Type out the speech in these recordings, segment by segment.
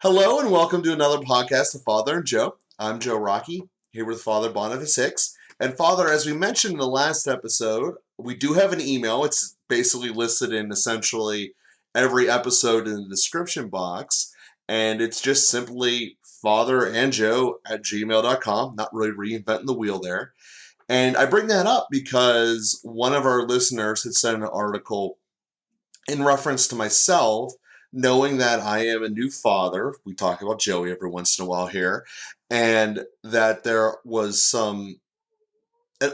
Hello and welcome to another podcast of Father and Joe. I'm Joe Rocky, here with Father Boniface Hicks. And Father, as we mentioned in the last episode, we do have an email. It's basically listed in essentially every episode in the description box. And it's just simply FatherAndJoe@gmail.com. Not really reinventing the wheel there. And I bring that up because one of our listeners had sent an article in reference to myself, knowing that I am a new father. We talk about Joey every once in a while here, and that there was an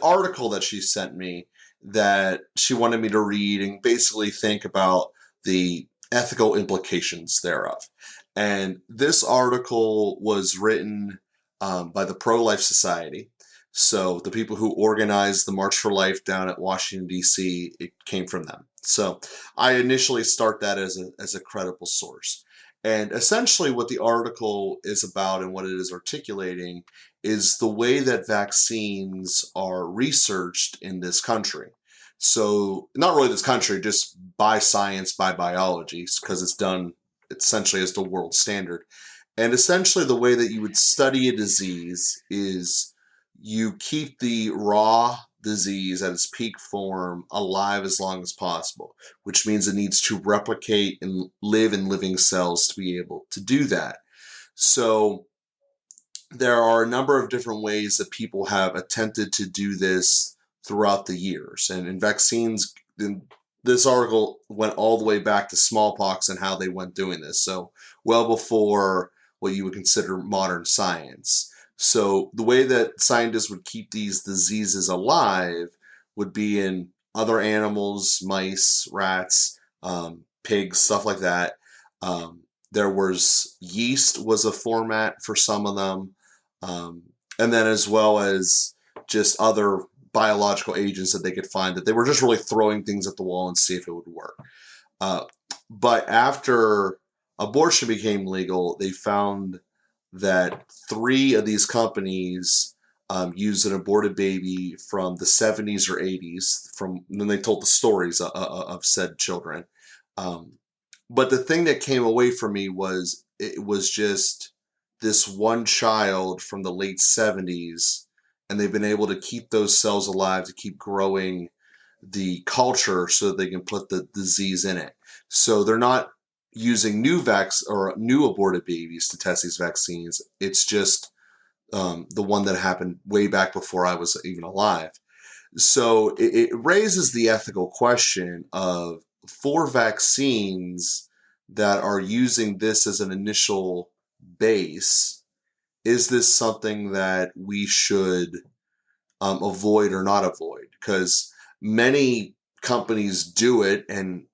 article that she sent me that she wanted me to read and basically think about the ethical implications thereof. And this article was written by the Pro-Life Society. So the people who organized the March for Life down at Washington, D.C., it came from them. So I initially start that as a credible source. And essentially what the article is about and what it is articulating is the way that vaccines are researched in this country. So not really this country, just by science, by biology, because it's done essentially as the world standard. And essentially the way that you would study a disease is you keep the raw disease at its peak form alive as long as possible, which means it needs to replicate and live in living cells to be able to do that. So there are a number of different ways that people have attempted to do this throughout the years. And in vaccines, this article went all the way back to smallpox and how they went doing this. So well before what you would consider modern science. So the way that scientists would keep these diseases alive would be in other animals, mice, rats, pigs, stuff like that. There was yeast was a format for some of them. And then as well as just other biological agents that they could find that they were just really throwing things at the wall and see if it would work. But after abortion became legal, they found that 3 of these companies used an aborted baby from the 70s or 80s. Then they told the stories of said children. But the thing that came away from me was it was just this one child from the late 70s, and they've been able to keep those cells alive to keep growing the culture so that they can put the disease in it. So they're not using new aborted babies to test these vaccines. It's just the one that happened way back before I was even alive. So it raises the ethical question of, for vaccines that are using this as an initial base, is this something that we should avoid or not avoid? Because many companies do it, and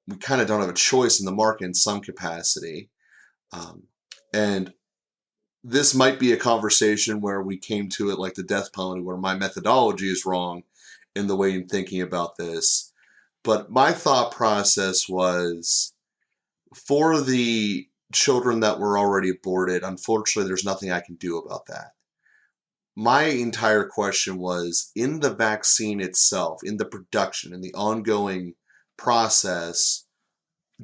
we kind of don't have a choice in the market in some capacity. And this might be a conversation where we came to it like the death penalty, where my methodology is wrong in the way I'm thinking about this. But my thought process was, for the children that were already aborted, unfortunately, there's nothing I can do about that. My entire question was, in the vaccine itself, in the production, in the ongoing process,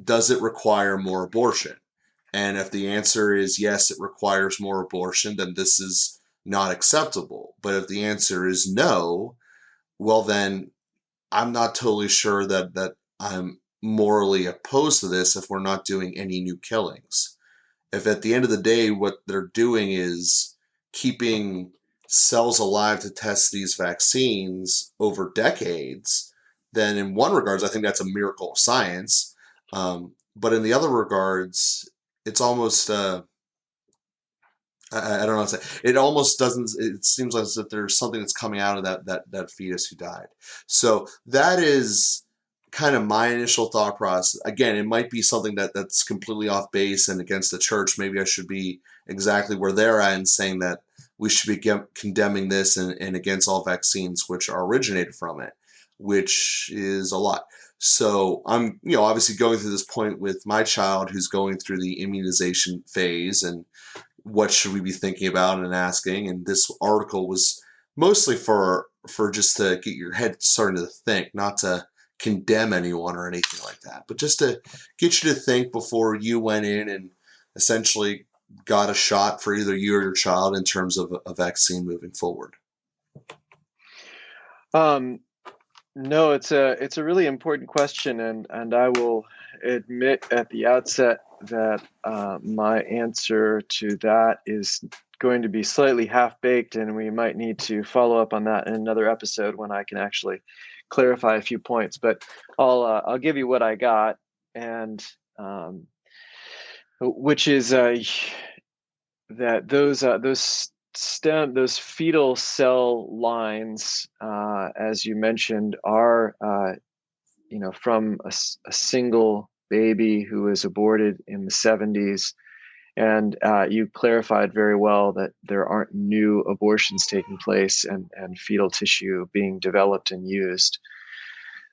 does it require more abortion? And if the answer is yes, it requires more abortion, then this is not acceptable. But if the answer is no, well then I'm not totally sure that I'm morally opposed to this if we're not doing any new killings. If at the end of the day what they're doing is keeping cells alive to test these vaccines over decades, then in one regards, I think that's a miracle of science. But in the other regards, it's almost, I don't know what to say. It almost doesn't, it seems like as if there's something that's coming out of that fetus who died. So that is kind of my initial thought process. Again, it might be something that's completely off base and against the church. Maybe I should be exactly where they're at and saying that we should be condemning this and against all vaccines which are originated from it, which is a lot. So I'm, obviously going through this point with my child who's going through the immunization phase, and what should we be thinking about and asking. And this article was mostly for just to get your head starting to think, not to condemn anyone or anything like that, but just to get you to think before you went in and essentially got a shot for either you or your child in terms of a vaccine moving forward? No, it's a really important question, and I will admit at the outset that my answer to that is going to be slightly half-baked, and we might need to follow up on that in another episode when I can actually clarify a few points. But I'll give you what I got, and which is that those fetal cell lines, as you mentioned, are from a single baby who was aborted in the 70s. And you clarified very well that there aren't new abortions taking place and fetal tissue being developed and used.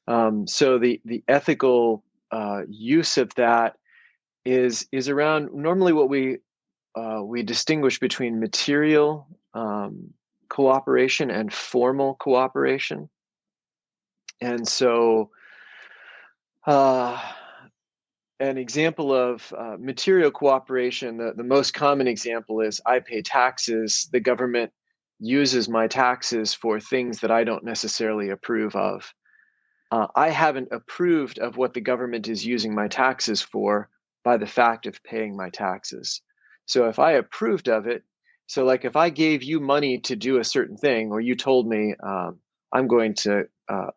So the ethical use of that is around normally what we distinguish between material cooperation and formal cooperation. And so an example of material cooperation, the most common example is I pay taxes. The government uses my taxes for things that I don't necessarily approve of. I haven't approved of what the government is using my taxes for by the fact of paying my taxes. So if I approved of it, so like if I gave you money to do a certain thing, or you told me I'm going to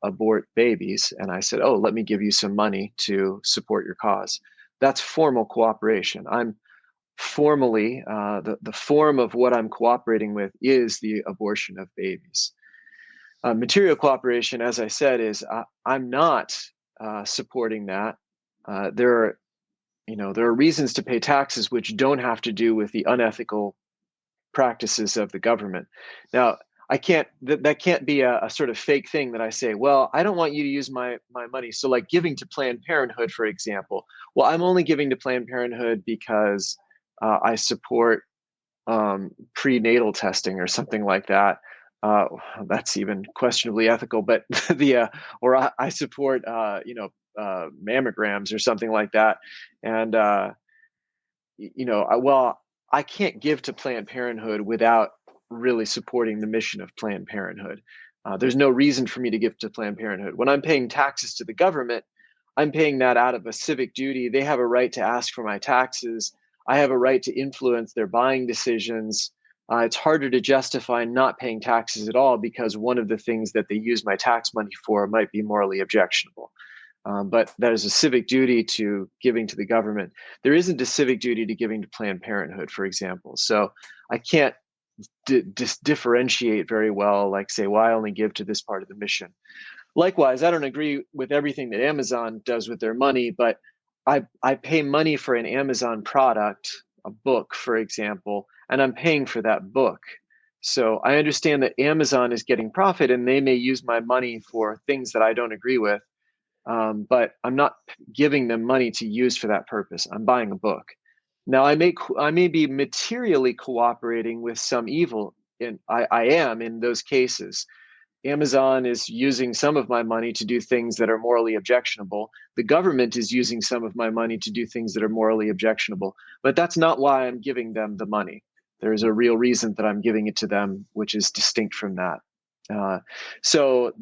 abort babies, and I said, oh, let me give you some money to support your cause. That's formal cooperation. I'm formally, the form of what I'm cooperating with is the abortion of babies. Material cooperation, as I said, is I'm not supporting that. There are reasons to pay taxes which don't have to do with the unethical practices of the government. Now, I can't. That can't be a sort of fake thing that I say. Well, I don't want you to use my money. So, like giving to Planned Parenthood, for example. Well, I'm only giving to Planned Parenthood because I support prenatal testing or something like that. That's even questionably ethical, but or I support mammograms or something like that, and I can't give to Planned Parenthood without really supporting the mission of Planned Parenthood. There's no reason for me to give to Planned Parenthood. When I'm paying taxes to the government, I'm paying that out of a civic duty. They have a right to ask for my taxes. I have a right to influence their buying decisions. It's harder to justify not paying taxes at all because one of the things that they use my tax money for might be morally objectionable. But that is a civic duty to giving to the government. There isn't a civic duty to giving to Planned Parenthood, for example. So I can't differentiate very well, like say, well, I only give to this part of the mission. Likewise, I don't agree with everything that Amazon does with their money, but I pay money for an Amazon product, a book, for example, and I'm paying for that book. So I understand that Amazon is getting profit and they may use my money for things that I don't agree with. But I'm not giving them money to use for that purpose. I'm buying a book. Now, I may be materially cooperating with some evil, and I am in those cases. Amazon is using some of my money to do things that are morally objectionable. The government is using some of my money to do things that are morally objectionable. But that's not why I'm giving them the money. There's a real reason that I'm giving it to them, which is distinct from that. So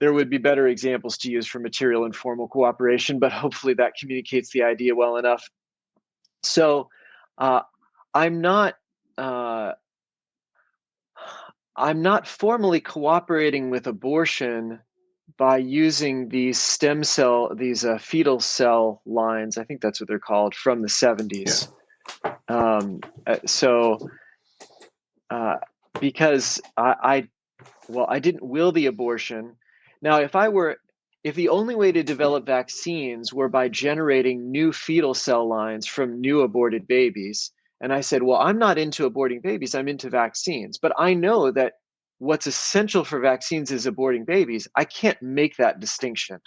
there would be better examples to use for material and formal cooperation, but hopefully that communicates the idea well enough. So I'm not formally cooperating with abortion by using these fetal cell lines. I think that's what they're called, from the 70s. Because I didn't will the abortion. Now, if the only way to develop vaccines were by generating new fetal cell lines from new aborted babies, and I said, well, I'm not into aborting babies, I'm into vaccines, but I know that what's essential for vaccines is aborting babies, I can't make that distinction.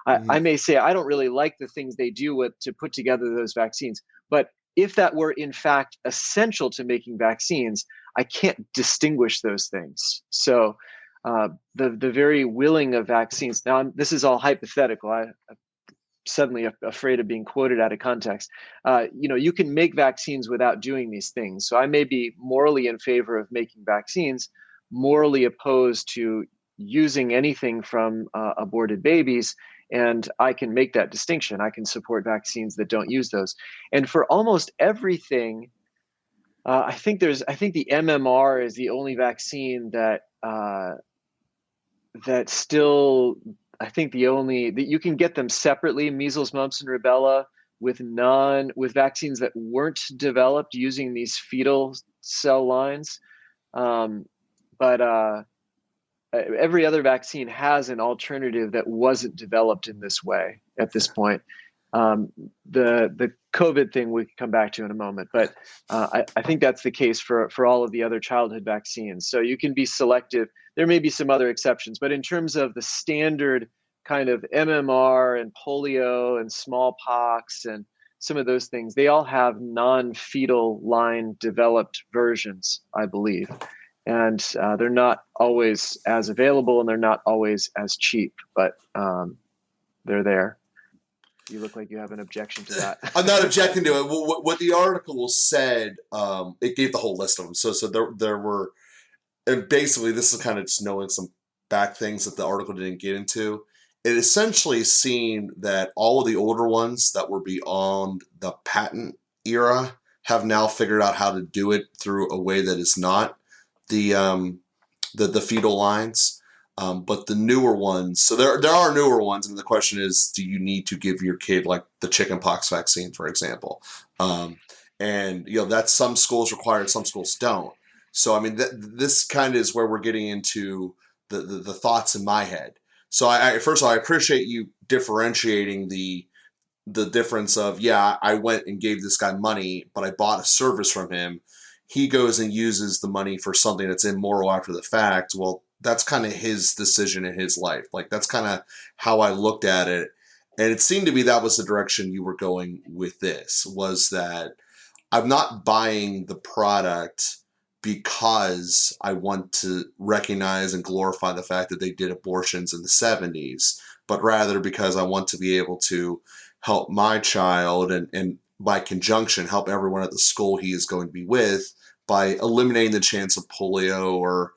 I may say, I don't really like the things they do to put together those vaccines, but if that were in fact essential to making vaccines, I can't distinguish those things. So the very willing of vaccines. Now, this is all hypothetical. suddenly afraid of being quoted out of context. You can make vaccines without doing these things. So I may be morally in favor of making vaccines, morally opposed to using anything from aborted babies. And I can make that distinction. I can support vaccines that don't use those. And for almost everything, I think the MMR is the only vaccine that still, I think the only that you can get them separately, measles, mumps, and rubella, with vaccines that weren't developed using these fetal cell lines. But every other vaccine has an alternative that wasn't developed in this way at this point. The COVID thing we can come back to in a moment, but I think that's the case for all of the other childhood vaccines. So you can be selective. There may be some other exceptions, but in terms of the standard kind of MMR and polio and smallpox and some of those things, they all have non-fetal line developed versions, I believe. And they're not always as available and they're not always as cheap, but they're there. You look like you have an objection to that. I'm not objecting to it. What the article said, it gave the whole list of them. So there were, and basically this is kind of just knowing some back things that the article didn't get into. It essentially seen that all of the older ones that were beyond the patent era have now figured out how to do it through a way that is not the fetal lines. But the newer ones, so there are newer ones, and the question is, do you need to give your kid like the chickenpox vaccine, for example? And that's some schools require it, some schools don't. So I mean, this kind of is where we're getting into the thoughts in my head. So first of all, I appreciate you differentiating the difference of, I went and gave this guy money, but I bought a service from him. He goes and uses the money for something that's immoral after the fact. Well, that's kind of his decision in his life. Like, that's kind of how I looked at it. And it seemed to me that was the direction you were going with this, was that I'm not buying the product because I want to recognize and glorify the fact that they did abortions in the 70s, but rather because I want to be able to help my child and by conjunction help everyone at the school he is going to be with by eliminating the chance of polio or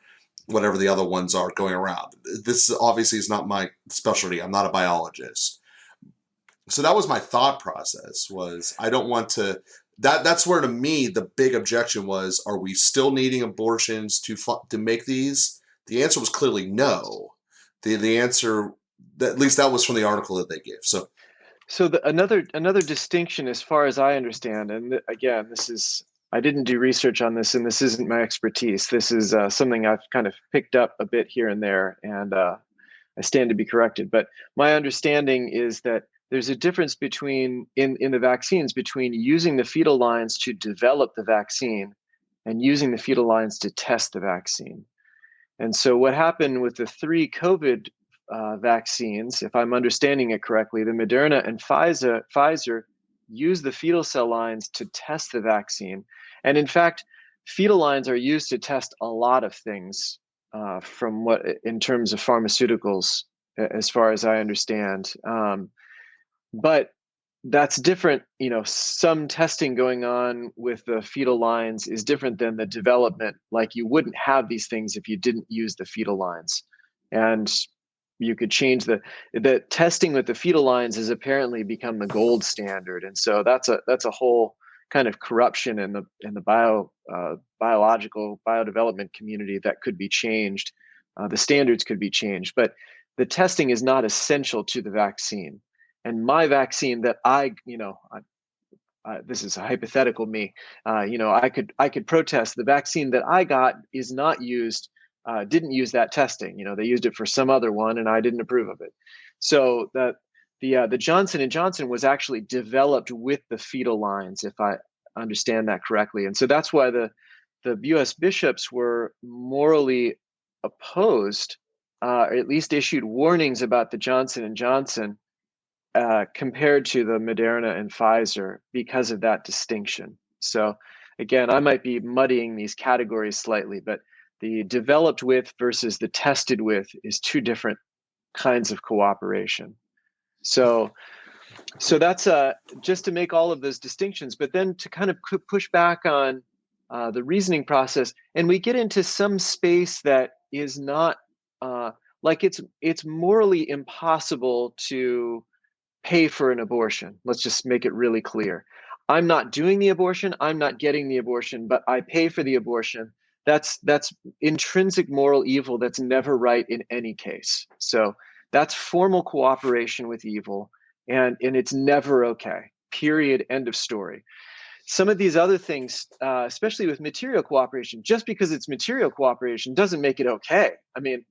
whatever the other ones are going around. This obviously is not my specialty. I'm not a biologist. So that was my thought process, was I don't want to, that's where to me the big objection was, are we still needing abortions to make these? The answer was clearly no. The answer, at least that was from the article that they gave. So another distinction, as far as I understand, and again, I didn't do research on this, and this isn't my expertise. This is something I've kind of picked up a bit here and there, and I stand to be corrected. But my understanding is that there's a difference in the vaccines between using the fetal lines to develop the vaccine and using the fetal lines to test the vaccine. And so what happened with the 3 COVID vaccines, if I'm understanding it correctly, the Moderna and Pfizer use the fetal cell lines to test the vaccine. And in fact, fetal lines are used to test a lot of things in terms of pharmaceuticals, as far as I understand. But that's different. Some testing going on with the fetal lines is different than the development. Like, you wouldn't have these things if you didn't use the fetal lines. And you could change the testing with the fetal lines has apparently become the gold standard. And so that's a whole kind of corruption in the biological biodevelopment community that could be changed. The standards could be changed, but the testing is not essential to the vaccine. And my vaccine that this is a hypothetical me, I could protest the vaccine that I got is not used, didn't use that testing. They used it for some other one, and I didn't approve of it. So the Johnson and Johnson was actually developed with the fetal lines, if I understand that correctly. And so that's why the U.S. bishops were morally opposed, or at least issued warnings about the Johnson and Johnson compared to the Moderna and Pfizer because of that distinction. So again, I might be muddying these categories slightly, but the developed with versus the tested with is 2 different kinds of cooperation. So So that's just to make all of those distinctions, but then to kind of push back on the reasoning process, and we get into some space that is not like it's morally impossible to pay for an abortion. Let's just make it really clear. I'm not doing the abortion, I'm not getting the abortion, but I pay for the abortion. That's intrinsic moral evil that's never right in any case. So that's formal cooperation with evil, and it's never okay. Period. End of story. Some of these other things, especially with material cooperation, just because it's material cooperation doesn't make it okay. I mean,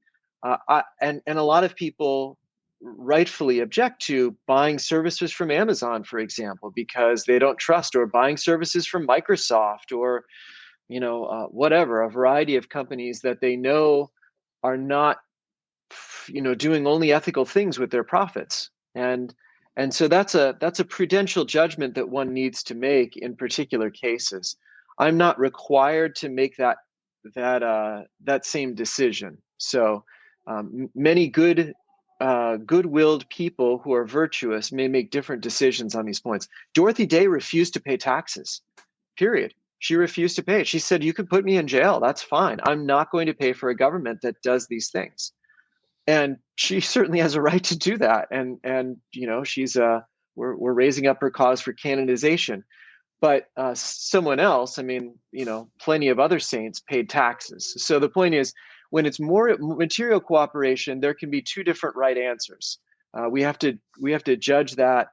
and a lot of people rightfully object to buying services from Amazon, for example, because they don't trust, or buying services from Microsoft, or whatever, a variety of companies that they know are not doing only ethical things with their profits. And so that's a prudential judgment that one needs to make in particular cases. I'm not required to make that same decision. So many good-willed people who are virtuous may make different decisions on these points. Dorothy Day refused to pay taxes, period. She refused to pay it. She said, you could put me in jail, that's fine, I'm not going to pay for a government that does these things. And she certainly has a right to do that. And she's we're raising up her cause for canonization. But someone else, I mean, plenty of other saints paid taxes. So the point is, when it's more material cooperation, there can be two different right answers. We have to judge that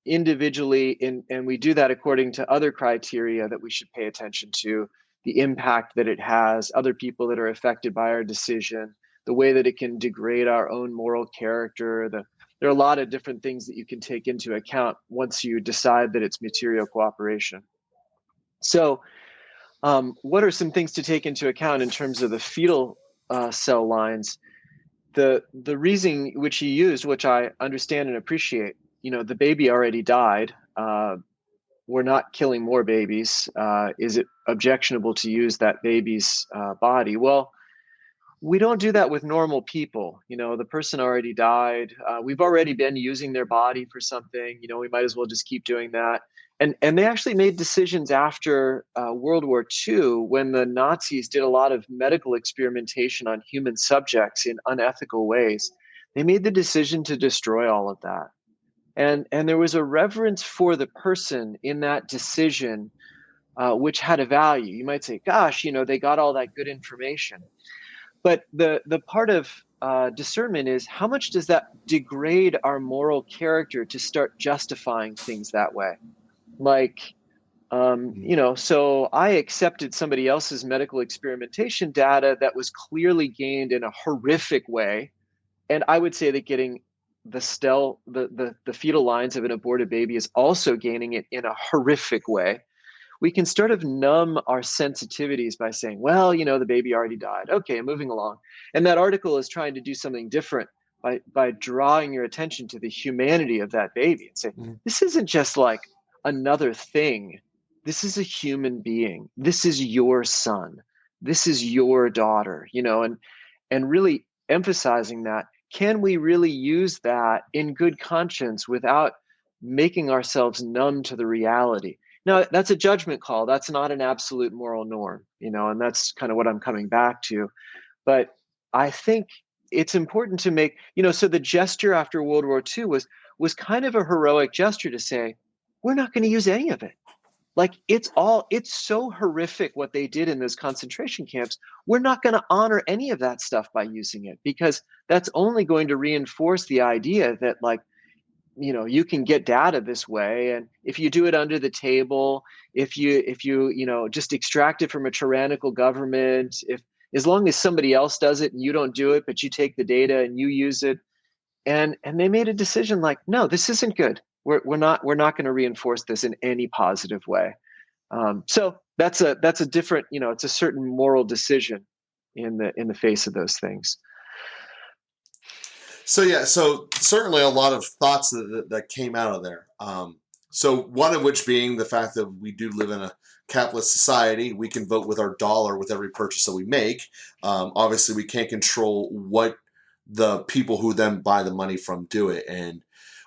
individually, and we do that according to other criteria that we should pay attention to: the impact that it has, other people that are affected by our decision, the way that it can degrade our own moral character. There are a lot of different things that you can take into account once you decide that it's material cooperation. So, what are some things to take into account in terms of the fetal cell lines? The reasoning which he used, which I understand and appreciate, the baby already died. We're not killing more babies. Is it objectionable to use that baby's body? Well, we don't do that with normal people. The person already died. We've already been using their body for something. We might as well just keep doing that. And they actually made decisions after World War II, when the Nazis did a lot of medical experimentation on human subjects in unethical ways. They made the decision to destroy all of that. And there was a reverence for the person in that decision, which had a value. You might say, gosh, they got all that good information. But the part of discernment is, how much does that degrade our moral character to start justifying things that way? Like, so I accepted somebody else's medical experimentation data that was clearly gained in a horrific way, and I would say that getting the fetal lines of an aborted baby is also gaining it in a horrific way. We can sort of numb our sensitivities by saying, well, the baby already died. Okay, moving along. And that article is trying to do something different by drawing your attention to the humanity of that baby and say, this isn't just like another thing. This is a human being. This is your son. This is your daughter, and really emphasizing that. Can we really use that in good conscience without making ourselves numb to the reality? Now, that's a judgment call. That's not an absolute moral norm, and that's kind of what I'm coming back to. But I think it's important to make, so the gesture after World War II was kind of a heroic gesture to say, we're not going to use any of it. Like, it's so horrific what they did in those concentration camps. We're not going to honor any of that stuff by using it, because that's only going to reinforce the idea that, like, you can get data this way, and if you do it under the table, if you just extract it from a tyrannical government, if as long as somebody else does it and you don't do it, but you take the data and you use it, and they made a decision like, no, this isn't good. We're not going to reinforce this in any positive way. So that's a different, it's a certain moral decision in the face of those things. So yeah, so certainly a lot of thoughts that came out of there. So one of which being the fact that we do live in a capitalist society. We can vote with our dollar with every purchase that we make. Obviously, we can't control what the people who then buy the money from do it. And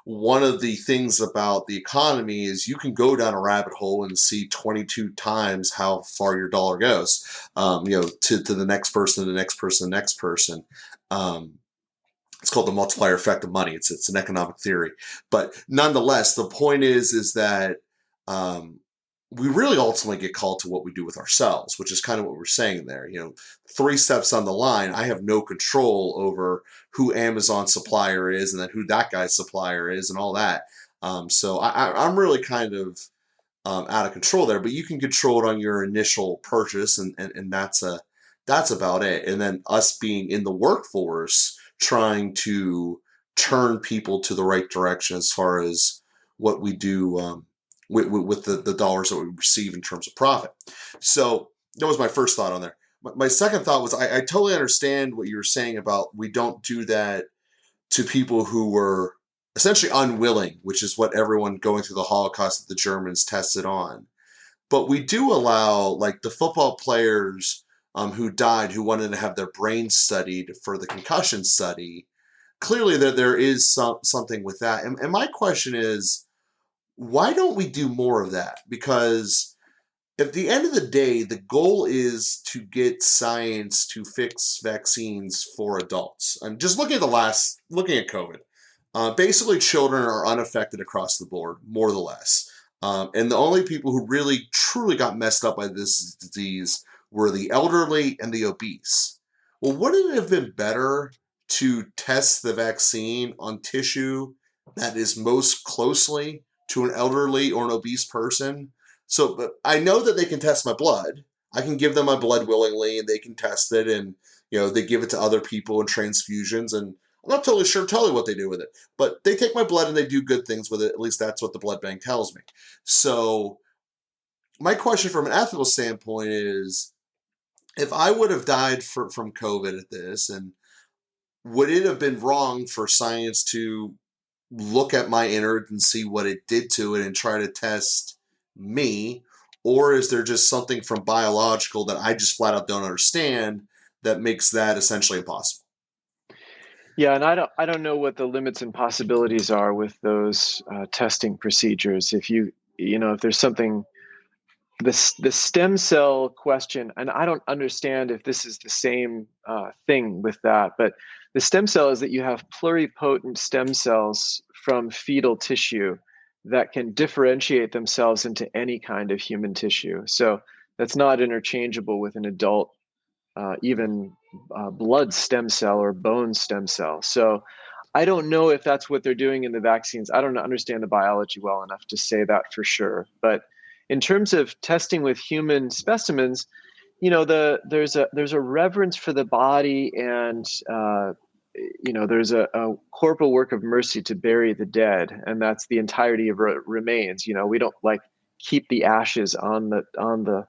one of the things about the economy is you can go down a rabbit hole and see 22 times how far your dollar goes, to the next person, the next person, the next person. Um, it's called the multiplier effect of money. It's an economic theory, but nonetheless, the point is that um, we really ultimately get called to what we do with ourselves, which is kind of what we're saying there. 3 steps on the line, I have no control over who Amazon supplier is, and then who that guy's supplier is, and all that. So I'm really kind of out of control there, but you can control it on your initial purchase, and that's about it. And then us being in the workforce, trying to turn people to the right direction as far as what we do with the dollars that we receive in terms of profit. So that was my first thought on there. My second thought was I totally understand what you were saying about we don't do that to people who were essentially unwilling, which is what everyone going through the Holocaust that the Germans tested on. But we do allow, like, the football players who died, who wanted to have their brains studied for the concussion study. Clearly, there is something with that. And my question is, why don't we do more of that? Because at the end of the day, the goal is to get science to fix vaccines for adults. And just looking at COVID, basically children are unaffected across the board, more or less. And the only people who really truly got messed up by this disease were the elderly and the obese. Well, wouldn't it have been better to test the vaccine on tissue that is most closely to an elderly or an obese person? So, but I know that they can test my blood. I can give them my blood willingly, and they can test it, and they give it to other people in transfusions, and I'm not totally what they do with it, but they take my blood and they do good things with it. At least that's what the blood bank tells me. So my question from an ethical standpoint is, if I would have died from COVID at this, and would it have been wrong for science to look at my innards and see what it did to it and try to test me? Or is there just something from biological that I just flat out don't understand that makes that essentially impossible? Yeah, and I don't know what the limits and possibilities are with those testing procedures. If there's something, the stem cell question, and I don't understand if this is the same thing with that, but the stem cell is that you have pluripotent stem cells from fetal tissue that can differentiate themselves into any kind of human tissue. So that's not interchangeable with an adult, even blood stem cell or bone stem cell. So I don't know if that's what they're doing in the vaccines. I don't understand the biology well enough to say that for sure. But in terms of testing with human specimens, there's a reverence for the body, and there's a corporal work of mercy to bury the dead, and that's the entirety of remains. We don't like keep the ashes on the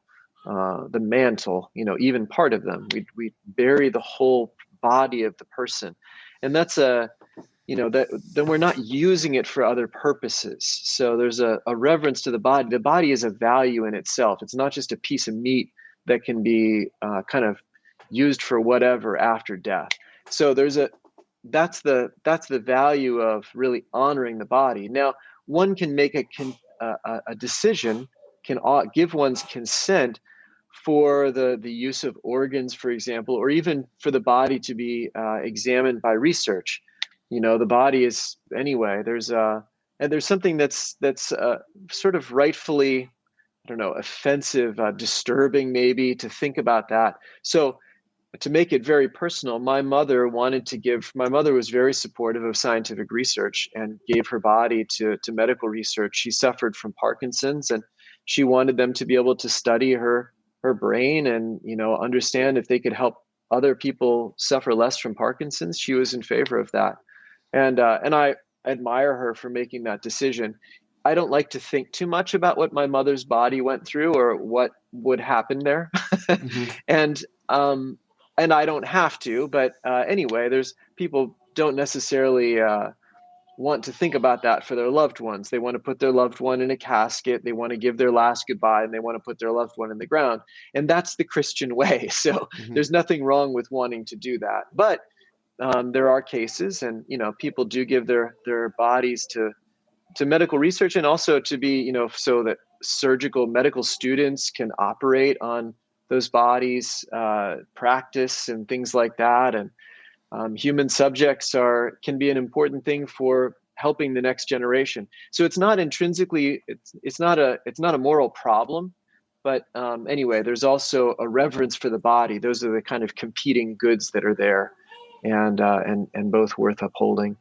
mantle, even part of them. We bury the whole body of the person, and that's that then we're not using it for other purposes. So there's a reverence to the body. The body is a value in itself. It's not just a piece of meat that can be kind of used for whatever after death. So that's the value of really honoring the body. Now, one can make a decision, can give one's consent for the use of organs, for example, or even for the body to be examined by research. The body is, anyway, and there's something that's sort of rightfully, I don't know, offensive, disturbing maybe to think about that. So to make it very personal, my mother was very supportive of scientific research and gave her body to medical research. She suffered from Parkinson's, and she wanted them to be able to study her brain and, understand if they could help other people suffer less from Parkinson's. She was in favor of that. And I admire her for making that decision. I don't like to think too much about what my mother's body went through or what would happen there. Mm-hmm. and and I don't have to, but anyway, there's people don't necessarily want to think about that for their loved ones. They want to put their loved one in a casket. They want to give their last goodbye, and they want to put their loved one in the ground. And that's the Christian way. So Mm-hmm. there's nothing wrong with wanting to do that. But there are cases, and people do give their bodies to medical research, and also to be, so that surgical medical students can operate on those bodies, practice and things like that. And human subjects can be an important thing for helping the next generation. So it's not intrinsically, it's not a moral problem, but anyway, there's also a reverence for the body. Those are the kind of competing goods that are there, and both worth upholding.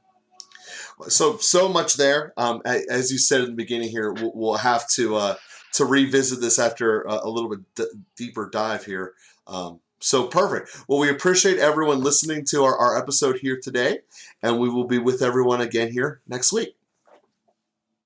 So much there. As you said in the beginning here, we'll have to revisit this after a little bit deeper dive here. So perfect. Well, we appreciate everyone listening to our episode here today, and we will be with everyone again here next week.